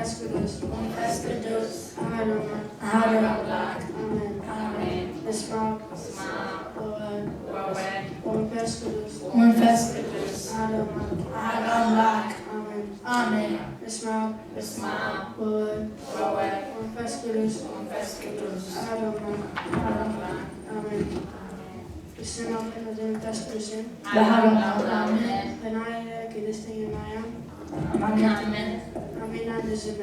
መንፈስ ቅዱስ አሐዱ አምላክ አሜን። በስመ አብ ወወልድ ወመንፈስ ቅዱስ አሐዱ አምላክ አሜን። በስመ አብ ወወልድ ወመንፈስ ቅዱስ አሐዱ አምላክ አሜን። በስመ አብ ወመንፈስ ቅዱስ አሐዱ አሜን። በናየ ቅድስት ማርያም አሜን። አሜን። አንድ ዝም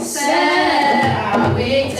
ሰራዊት